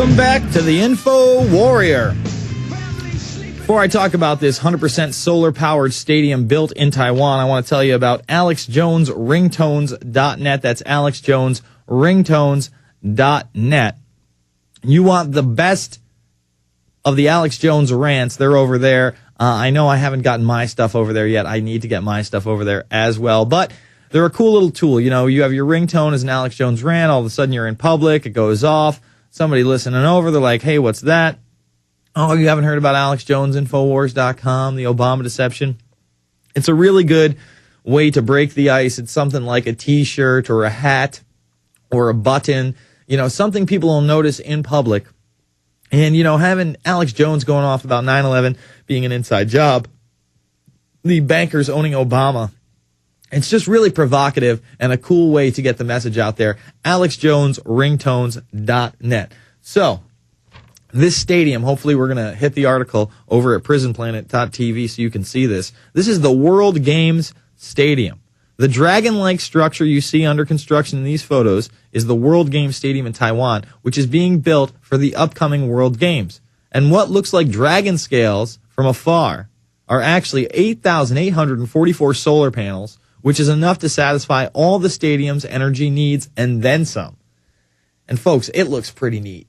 Welcome back to the Info Warrior. Before I talk about this 100% solar-powered stadium built in Taiwan, I want to tell you about AlexJonesRingtones.net. That's AlexJonesRingtones.net. You want the best of the Alex Jones rants, they're over there. I know I haven't gotten my stuff over there yet. I need to get my stuff over there as well. But they're a cool little tool. You know, you have your ringtone as an Alex Jones rant. All of a sudden you're in public. It goes off. Somebody listening over, they're like, hey, what's that? Oh, you haven't heard about Alex Jones, Infowars.com, the Obama deception? It's a really good way to break the ice. It's something like a T-shirt or a hat or a button, you know, something people will notice in public. And, you know, having Alex Jones going off about 9/11 being an inside job, the bankers owning Obama, it's just really provocative and a cool way to get the message out there. AlexJonesRingtones.net. So, this stadium, hopefully we're going to hit the article over at prisonplanet.tv so you can see this. This is the World Games Stadium. The dragon-like structure you see under construction in these photos is the World Games Stadium in Taiwan, which is being built for the upcoming World Games. And what looks like dragon scales from afar are actually 8,844 solar panels, which is enough to satisfy all the stadium's energy needs and then some. And folks, it looks pretty neat.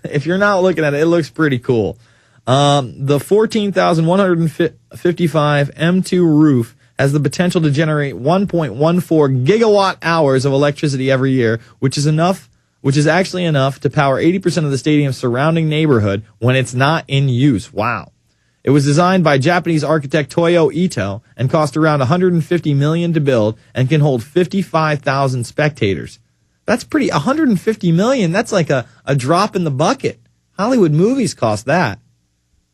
If you're not looking at it, it looks pretty cool. The 14,155 M2 roof has the potential to generate 1.14 gigawatt hours of electricity every year, which is actually enough to power 80% of the stadium's surrounding neighborhood when it's not in use. Wow. It was designed by Japanese architect Toyo Ito and cost around $150 million to build and can hold 55,000 spectators. That's pretty, $150 million, that's like a drop in the bucket. Hollywood movies cost that.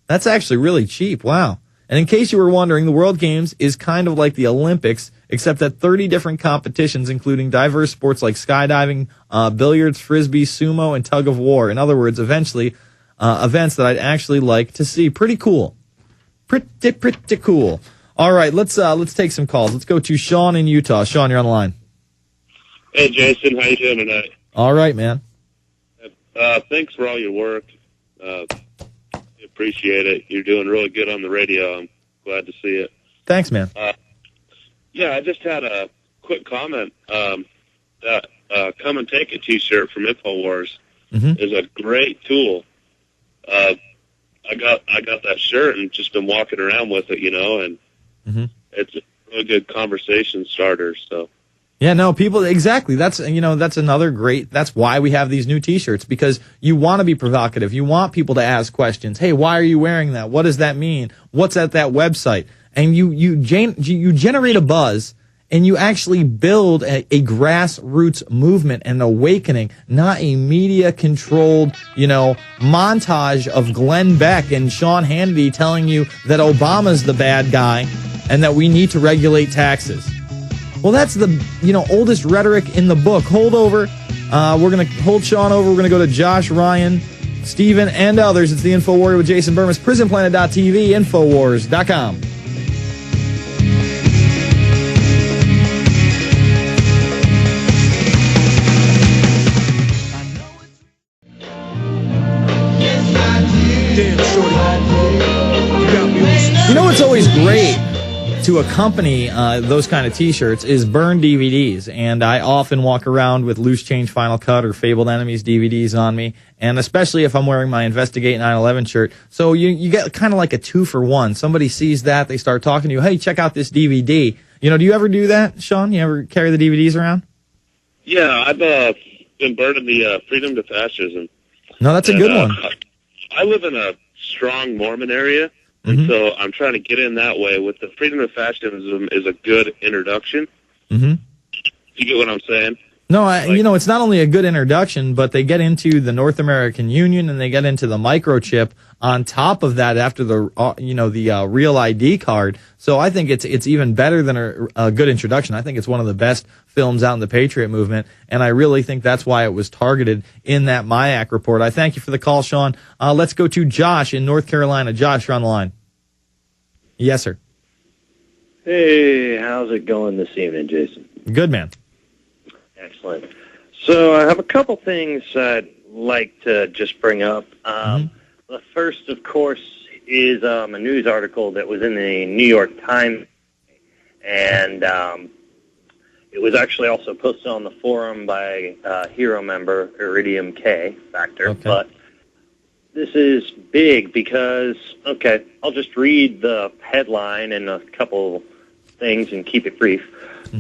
That's actually really cheap, wow. And in case you were wondering, the World Games is kind of like the Olympics, except that 30 different competitions, including diverse sports like skydiving, billiards, frisbee, sumo, and tug of war. In other words, eventually, events that I'd actually like to see. Pretty cool. Pretty cool. All right, let's take some calls. Let's go to Sean in Utah. Sean, you're on the line. Hey, Jason, how you doing tonight? All right, man. Thanks for all your work. Appreciate it. You're doing really good on the radio. I'm glad to see it. Thanks, man. Yeah, I just had a quick comment. That Come and Take It T-shirt from InfoWars is a great tool. I got that shirt and just been walking around with it, you know, and it's a really good conversation starter. So. Yeah, no, people, exactly. That's another great, that's why we have these new T-shirts, because you want to be provocative. You want people to ask questions. Hey, why are you wearing that? What does that mean? What's at that website? And you generate a buzz, and you actually build a grassroots movement and awakening, not a media-controlled, montage of Glenn Beck and Sean Hannity telling you that Obama's the bad guy and that we need to regulate taxes. Well, that's the, oldest rhetoric in the book. Hold over. We're going to hold Sean over. We're going to go to Josh, Ryan, Steven, and others. It's the Info Warrior with Jason Bermas, prisonplanet.tv, Infowars.com. It's always great to accompany those kind of T-shirts is burned DVDs, and I often walk around with Loose Change Final Cut or Fabled Enemies DVDs on me, and especially if I'm wearing my Investigate 9/11 shirt. So you get kind of like a 2-for-1. Somebody sees that, they start talking to you, hey, check out this DVD. Do you ever do that, Sean? You ever carry the DVDs around? Yeah, I've been burning the Freedom to Fascism. No, that's a good one. I live in a strong Mormon area. And so I'm trying to get in that way. With the Freedom of Fascism is a good introduction. You get what I'm saying? No, it's not only a good introduction, but they get into the North American Union and they get into the microchip on top of that after the Real ID card. So I think it's even better than a good introduction. I think it's one of the best films out in the Patriot movement, and I really think that's why it was targeted in that MIAC report. I thank you for the call, Sean. Let's go to Josh in North Carolina. Josh, you're on the line. Yes, sir. Hey, how's it going this evening, Jason? Good, man. Excellent. So I have a couple things I'd like to just bring up. The first, of course, is a news article that was in the New York Times, and it was actually also posted on the forum by a Hero member, Iridium K Factor. Okay. But this is big because, okay, I'll just read the headline and a couple things and keep it brief.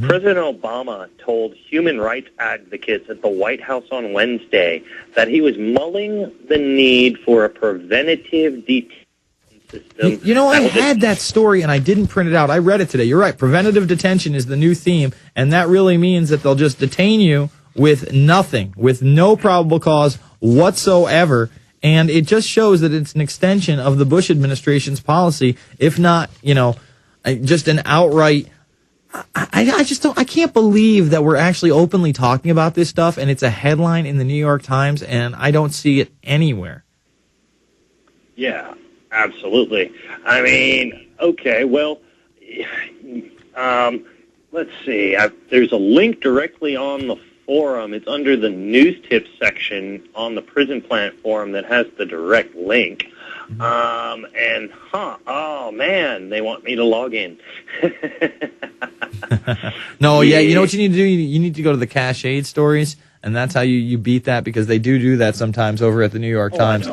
President Obama told human rights advocates at the White House on Wednesday that he was mulling the need for a preventative detention system. You know, I had that story and I didn't print it out. I read it today. You're right. Preventative detention is the new theme, and that really means that they'll just detain you with nothing, with no probable cause whatsoever. And it just shows that it's an extension of the Bush administration's policy, if not, just an outright. I can't believe that we're actually openly talking about this stuff, and it's a headline in the New York Times, and I don't see it anywhere. Yeah, absolutely. I mean, okay, well, let's see. There's a link directly on the forum. It's under the news tips section on the Prison Planet forum that has the direct link. Oh man, they want me to log in. No, yeah, you know what you need to do? You need to go to the Cash Aid stories, and that's how you beat that, because they do that sometimes over at the New York Times.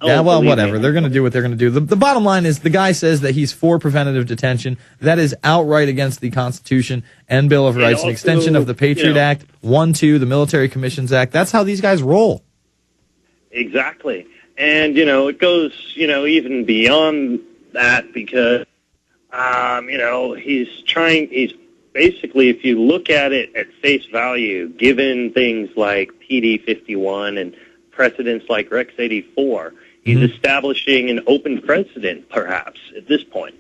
Yeah, well, whatever. They're going to do what they're going to do. The bottom line is the guy says that he's for preventative detention. That is outright against the Constitution and Bill of Rights, an extension of the Patriot Act, 1-2, the Military Commissions Act. That's how these guys roll. Exactly. And, it goes, even beyond that because, he's basically, if you look at it at face value, given things like PD 51 and precedents like Rex 84, he's establishing an open precedent, perhaps, at this point.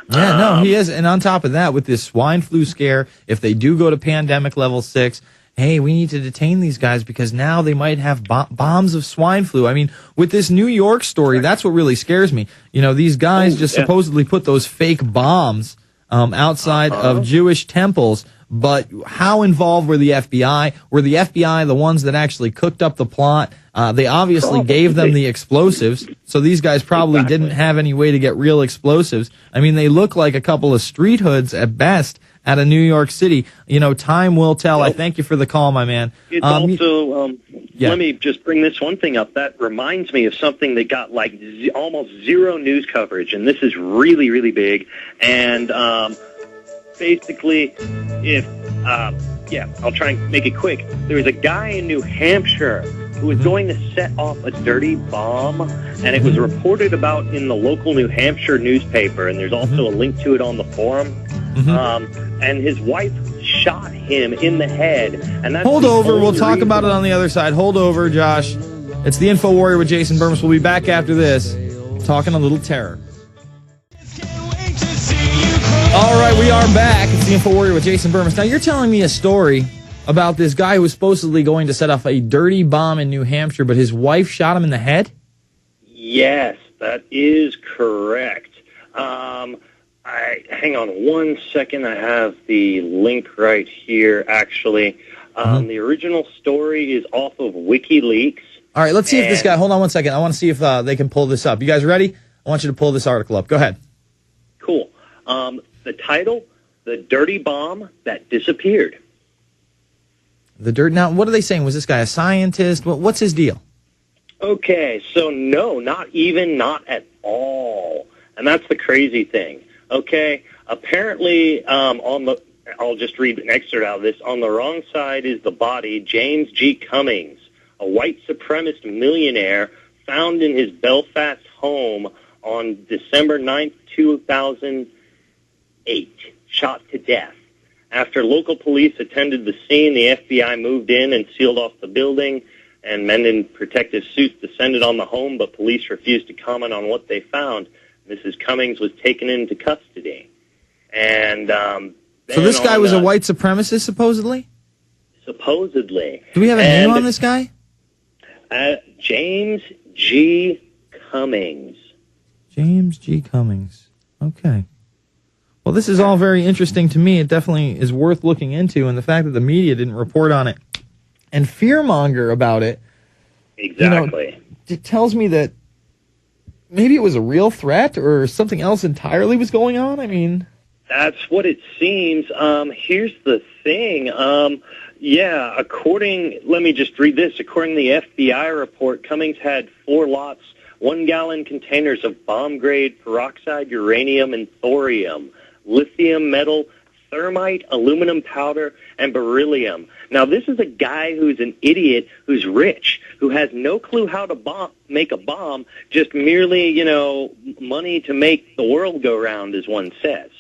Yeah, no, he is. And on top of that, with this swine flu scare, if they do go to pandemic level 6, hey, we need to detain these guys because now they might have bombs of swine flu. I mean, with this New York story, that's what really scares me. These guys supposedly put those fake bombs outside of Jewish temples. But how involved were the FBI? Were the FBI the ones that actually cooked up the plot? They obviously gave them the explosives, so these guys probably didn't have any way to get real explosives. I mean, they look like a couple of street hoods at best out of New York City. Time will tell. I thank you for the call, my man. It's also, let me just bring this one thing up. That reminds me of something that got almost zero news coverage, and this is really, really big. And basically, I'll try and make it quick. There was a guy in New Hampshire who was going to set off a dirty bomb, and it was reported about in the local New Hampshire newspaper, and there's also a link to it on the forum. And his wife shot him in the head. And that's Hold over. We'll talk about it on the other side. Hold over, Josh. It's the Info Warrior with Jason Bermas. We'll be back after this, talking a little terror. All right, we are back. It's the Info Warrior with Jason Bermas. Now, you're telling me a story about this guy who was supposedly going to set off a dirty bomb in New Hampshire, but his wife shot him in the head? Yes, that is correct. Hang on one second. I have the link right here, actually. The original story is off of WikiLeaks. All right, let's see if this guy... Hold on one second. I want to see if they can pull this up. You guys ready? I want you to pull this article up. Go ahead. Cool. The title, The Dirty Bomb That Disappeared. Now, what are they saying? Was this guy a scientist? What's his deal? Okay, so no, not at all. And that's the crazy thing. Okay, apparently I'll just read an excerpt out of this. On the wrong side is the body, James G. Cummings, a white supremacist millionaire found in his Belfast home on December 9th, 2008, shot to death. After local police attended the scene, the FBI moved in and sealed off the building, and men in protective suits descended on the home, but police refused to comment on what they found. Mrs. Cummings was taken into custody. And so this guy was a white supremacist, supposedly? Supposedly. Do we have a name on this guy? James G. Cummings. James G. Cummings. Okay. Well, this is all very interesting to me. It definitely is worth looking into, and the fact that the media didn't report on it and fearmonger about it, Exactly. It tells me that maybe it was a real threat or something else entirely was going on. I mean, that's what it seems. Here's the thing. Let me just read this. According to the FBI report, Cummings had 4 lots, 1-gallon containers of bomb-grade peroxide uranium and thorium, lithium metal, thermite, aluminum powder, and beryllium. Now, this is a guy who's an idiot, who's rich, who has no clue how to make a bomb, just merely, money to make the world go round, as one says.